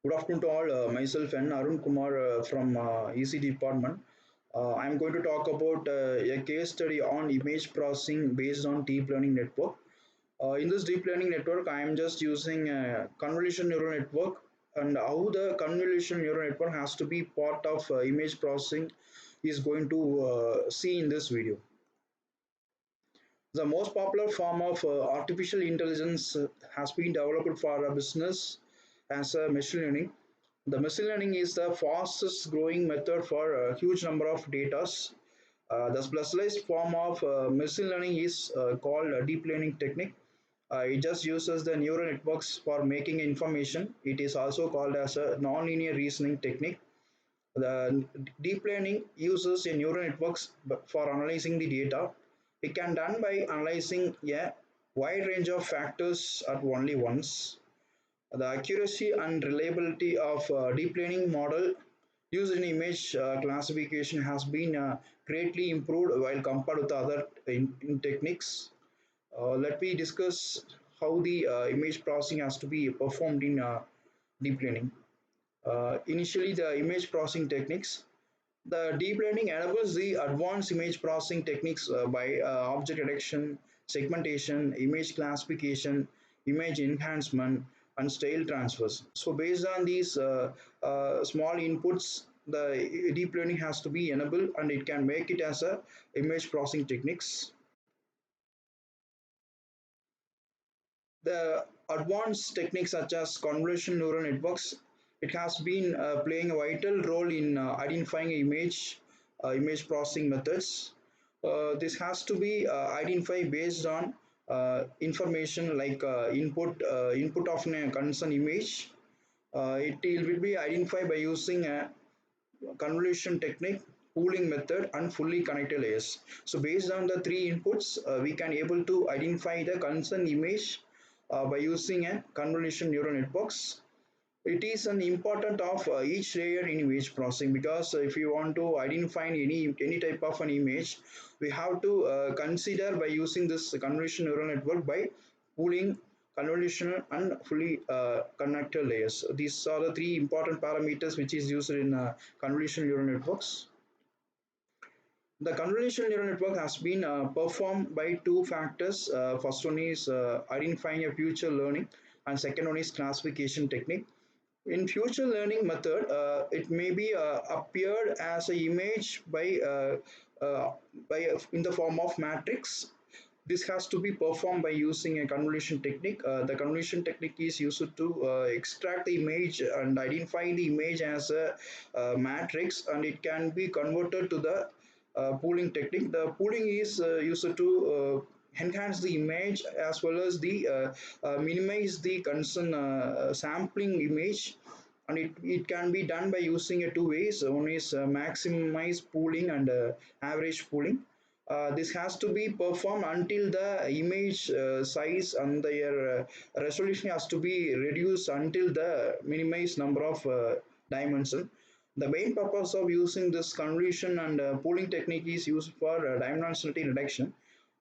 Good afternoon to all. Myself N. Arun Kumar from ECD department. I'm going to talk about a case study on image processing based on deep learning network. In this deep learning network, I am just using a convolution neural network and how the convolution neural network has to be part of image processing is going to see in this video. The most popular form of artificial intelligence has been developed for a business as a machine learning. The machine learning is the fastest growing method for a huge number of data. The specialized form of machine learning is called a deep learning technique. It just uses the neural networks for making information. It is also called as a nonlinear reasoning technique. The deep learning uses a neural networks for analyzing the data. It can done by analyzing a wide range of factors at only once. The accuracy and reliability of deep learning model used in image classification has been greatly improved while compared with other in techniques. Let me discuss how the image processing has to be performed in deep learning. Initially, the image processing techniques. The deep learning enables the advanced image processing techniques by object detection, segmentation, image classification, image enhancement, and style transfers. So based on these small inputs, the deep learning has to be enabled and it can make it as a image processing techniques. The advanced techniques such as convolutional neural networks, it has been playing a vital role in identifying image processing methods. This has to be identified based on information like input of a concerned image. It will be identified by using a convolution technique, pooling method, and fully connected layers. So based on the three inputs, we can able to identify the concerned image by using a convolution neural networks. It is an important of each layer in image processing because if you want to identify any type of an image, we have to consider by using this convolution neural network by pooling convolutional and fully connected layers. These are the three important parameters which is used in convolution neural networks. The convolutional neural network has been performed by two factors. First one is identifying a future learning, and second one is classification technique. In future learning method, it may be appeared as an image by in the form of matrix. This has to be performed by using a convolution technique. The convolution technique is used to extract the image and identify the image as a matrix, and it can be converted to the pooling technique. The pooling is used to enhance the image as well as the minimize the concern sampling image, and it can be done by using two ways. One is maximize pooling and average pooling. This has to be performed until the image size and the resolution has to be reduced until the minimized number of dimension. The main purpose of using this convolution and pooling technique is used for dimensionality reduction.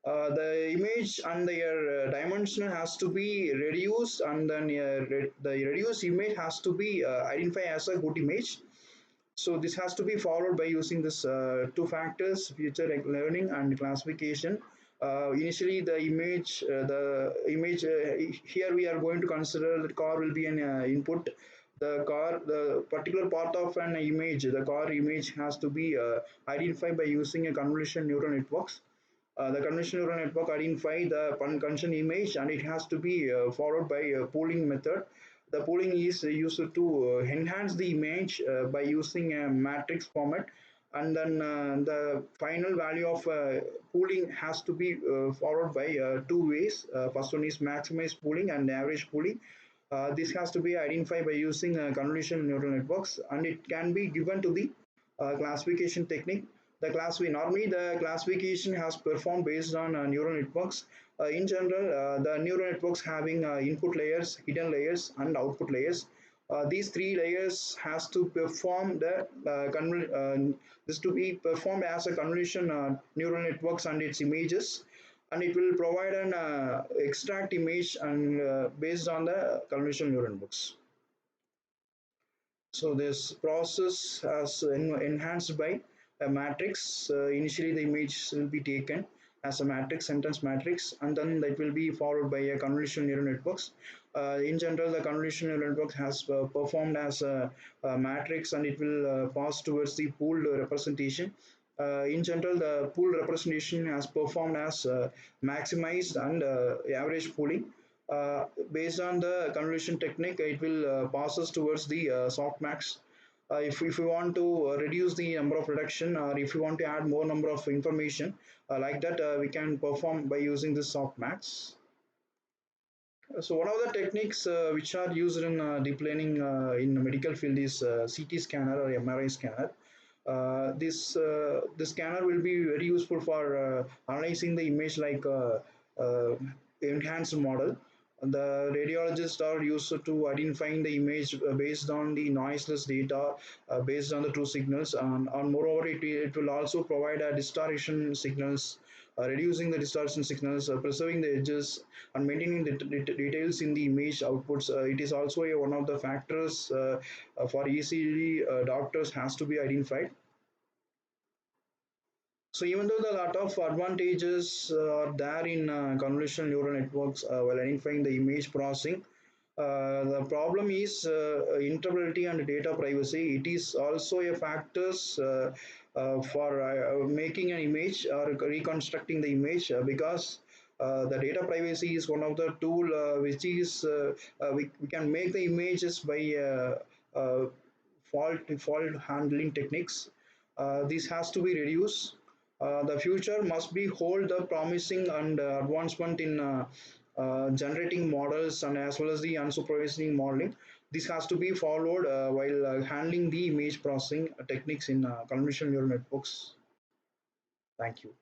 The image and their dimension has to be reduced, and then the reduced image has to be identified as a good image. So this has to be followed by using this two factors, future learning and classification. Initially, the image here we are going to consider that car will be an input. The particular part of an image, the car image has to be identified by using a convolution neural networks. The convolution neural network identify the concerned image, and it has to be followed by a pooling method. The pooling is used to enhance the image by using a matrix format, and then the final value of pooling has to be followed by two ways. First one is maximize pooling and average pooling. This has to be identified by using convolution neural networks, and it can be given to the classification technique. Normally the classification has performed based on neural networks. In general, the neural networks having input layers, hidden layers, and output layers. These three layers has to perform this to be performed as a convolution neural networks and its images, and it will provide an extract image and based on the convolution neural networks. So this process is enhanced by a matrix. Initially, the image will be taken as a matrix, sentence matrix, and then that will be followed by a convolutional neural networks. In general, the convolutional neural network has performed as a matrix, and it will pass towards the pooled representation. In general, the pool representation has performed as maximized and average pooling. uh, Based on the convolution technique, it will passes towards the softmax. If we want to reduce the number of reduction, or if we want to add more number of information like that, we can perform by using this softmax. So one of the techniques which are used in deep learning in the medical field is CT scanner or MRI scanner. This scanner will be very useful for analyzing the image like uh, enhanced model. The radiologists are used to identifying the image based on the noiseless data, based on the true signals, and moreover, it will also provide a distortion signals, reducing the distortion signals, preserving the edges, and maintaining the details in the image outputs. It is also one of the factors for ECG doctors has to be identified. So even though the lot of advantages are there in convolutional neural networks while identifying the image processing, the problem is interoperability and data privacy. It is also a factors for making an image or reconstructing the image because the data privacy is one of the tool which is we can make the images by fault handling techniques. This has to be reduced. The future must be hold the promising and advancement in generating models and as well as the unsupervised modeling. This has to be followed while handling the image processing techniques in convolutional neural networks. Thank you.